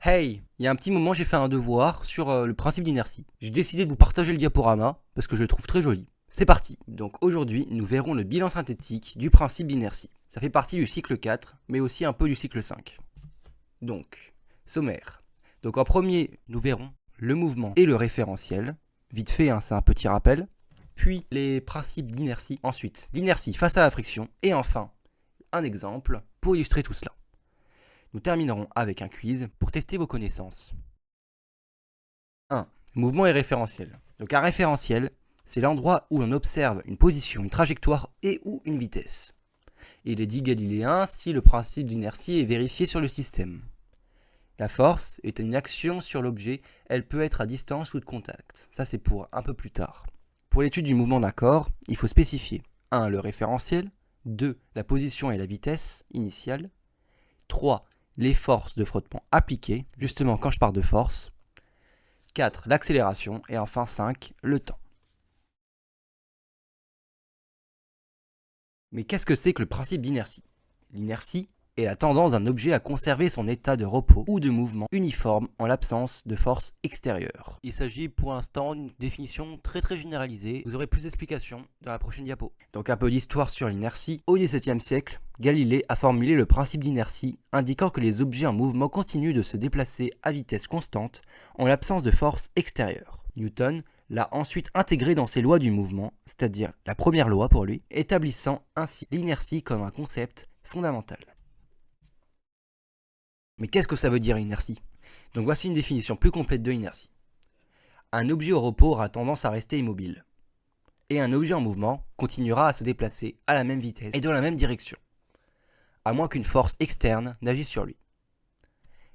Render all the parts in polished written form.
Hey, il y a un petit moment, j'ai fait un devoir sur le principe d'inertie. J'ai décidé de vous partager le diaporama parce que je le trouve très joli. C'est parti. Donc aujourd'hui, nous verrons le bilan synthétique du principe d'inertie. Ça fait partie du cycle 4, mais aussi un peu du cycle 5. Donc, sommaire. Donc en premier, nous verrons le mouvement et le référentiel. Vite fait, c'est un petit rappel. Puis les principes d'inertie. Ensuite, l'inertie face à la friction. Et enfin, un exemple pour illustrer tout cela. Nous terminerons avec un quiz pour tester vos connaissances. 1. Mouvement et référentiel. Donc un référentiel, c'est l'endroit où l'on observe une position, une trajectoire et ou une vitesse. Il est dit galiléen si le principe d'inertie est vérifié sur le système. La force est une action sur l'objet, elle peut être à distance ou de contact. Ça c'est pour un peu plus tard. Pour l'étude du mouvement d'un corps, il faut spécifier 1. Le référentiel, 2. La position et la vitesse initiale, 3. Les forces de frottement appliquées, justement quand je parle de force, 4. L'accélération, et enfin 5. Le temps. Mais qu'est-ce que c'est que le principe d'inertie? L'inertie est la tendance d'un objet à conserver son état de repos ou de mouvement uniforme en l'absence de force extérieure. Il s'agit pour l'instant d'une définition très généralisée. Vous aurez plus d'explications dans la prochaine diapo. Donc un peu d'histoire sur l'inertie. Au XVIIe siècle, Galilée a formulé le principe d'inertie, indiquant que les objets en mouvement continuent de se déplacer à vitesse constante en l'absence de force extérieure. Newton l'a ensuite intégré dans ses lois du mouvement, c'est-à-dire la première loi pour lui, établissant ainsi l'inertie comme un concept fondamental. Mais qu'est-ce que ça veut dire inertie? Donc voici une définition plus complète de l'inertie. Un objet au repos aura tendance à rester immobile. Et un objet en mouvement continuera à se déplacer à la même vitesse et dans la même direction, à moins qu'une force externe n'agisse sur lui.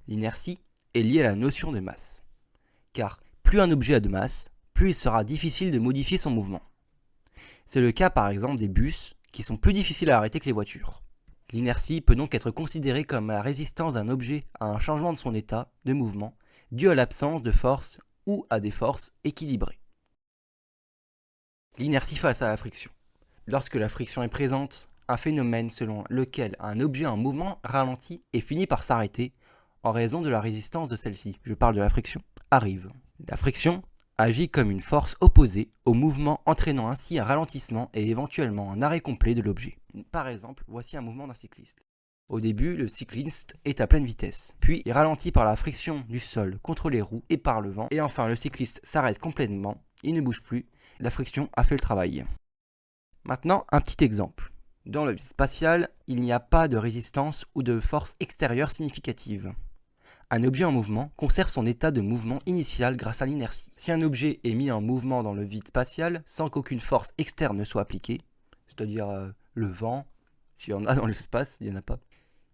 L'inertie est liée à la notion de masse. Car plus un objet a de masse, plus il sera difficile de modifier son mouvement. C'est le cas par exemple des bus, qui sont plus difficiles à arrêter que les voitures. L'inertie peut donc être considérée comme la résistance d'un objet à un changement de son état de mouvement dû à l'absence de force ou à des forces équilibrées. L'inertie face à la friction. Lorsque la friction est présente, un phénomène selon lequel un objet en mouvement ralentit et finit par s'arrêter en raison de la résistance de celle-ci, je parle de la friction, arrive. La friction agit comme une force opposée au mouvement, entraînant ainsi un ralentissement et éventuellement un arrêt complet de l'objet. Par exemple, voici un mouvement d'un cycliste. Au début, le cycliste est à pleine vitesse, puis il ralentit par la friction du sol contre les roues et par le vent, et enfin le cycliste s'arrête complètement, il ne bouge plus, la friction a fait le travail. Maintenant, un petit exemple. Dans le vide spatial, il n'y a pas de résistance ou de force extérieure significative. Un objet en mouvement conserve son état de mouvement initial grâce à l'inertie. Si un objet est mis en mouvement dans le vide spatial sans qu'aucune force externe ne soit appliquée, c'est-à-dire le vent, s'il y en a dans l'espace, il n'y en a pas,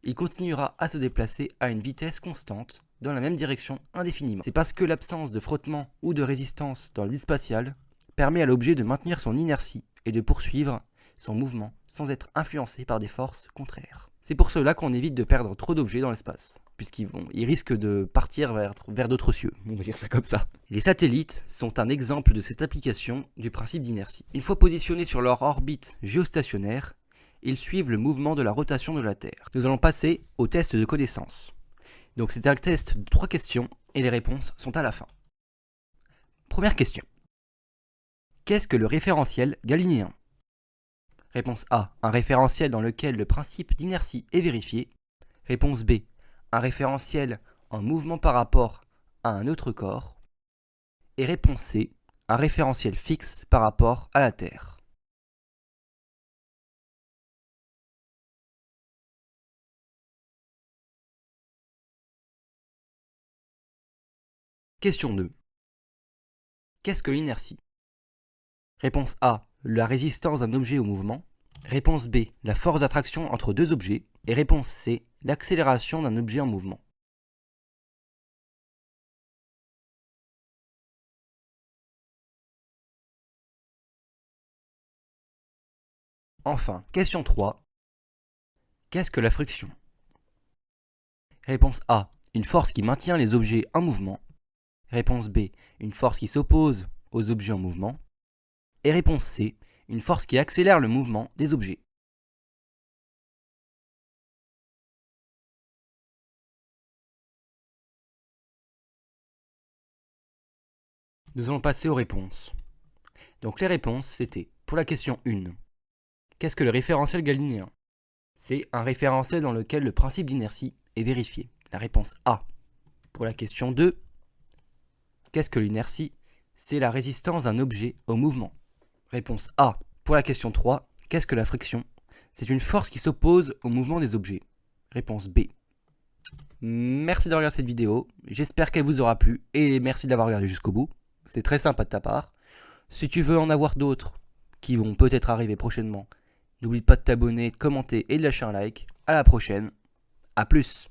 il continuera à se déplacer à une vitesse constante dans la même direction indéfiniment. C'est parce que l'absence de frottement ou de résistance dans le vide spatial permet à l'objet de maintenir son inertie et de poursuivre son mouvement sans être influencé par des forces contraires. C'est pour cela qu'on évite de perdre trop d'objets dans l'espace, puisqu'ils risquent de partir vers d'autres cieux, on va dire ça comme ça. Les satellites sont un exemple de cette application du principe d'inertie. Une fois positionnés sur leur orbite géostationnaire, ils suivent le mouvement de la rotation de la Terre. Nous allons passer au test de connaissance. Donc c'est un test de 3 questions et les réponses sont à la fin. Première question. Qu'est-ce que le référentiel galiléen? Réponse A. Un référentiel dans lequel le principe d'inertie est vérifié. Réponse B. Un référentiel en mouvement par rapport à un autre corps. Et réponse C. Un référentiel fixe par rapport à la Terre. Question 2. Qu'est-ce que l'inertie? Réponse A. La résistance d'un objet au mouvement. Réponse B. La force d'attraction entre deux objets. Et réponse C. L'accélération d'un objet en mouvement. Enfin, question 3. Qu'est-ce que la friction? Réponse A. Une force qui maintient les objets en mouvement. Réponse B. Une force qui s'oppose aux objets en mouvement. Et réponse C. Une force qui accélère le mouvement des objets. Nous allons passer aux réponses. Donc les réponses, c'était pour la question 1. Qu'est-ce que le référentiel galiléen? C'est un référentiel dans lequel le principe d'inertie est vérifié. La réponse A. Pour la question 2. Qu'est-ce que l'inertie? C'est la résistance d'un objet au mouvement. Réponse A. Pour la question 3. Qu'est-ce que la friction? C'est une force qui s'oppose au mouvement des objets. Réponse B. Merci d'avoir regardé cette vidéo, j'espère qu'elle vous aura plu et merci de l'avoir regardé jusqu'au bout, c'est très sympa de ta part. Si tu veux en avoir d'autres qui vont peut-être arriver prochainement, n'oublie pas de t'abonner, de commenter et de lâcher un like. À la prochaine, à plus.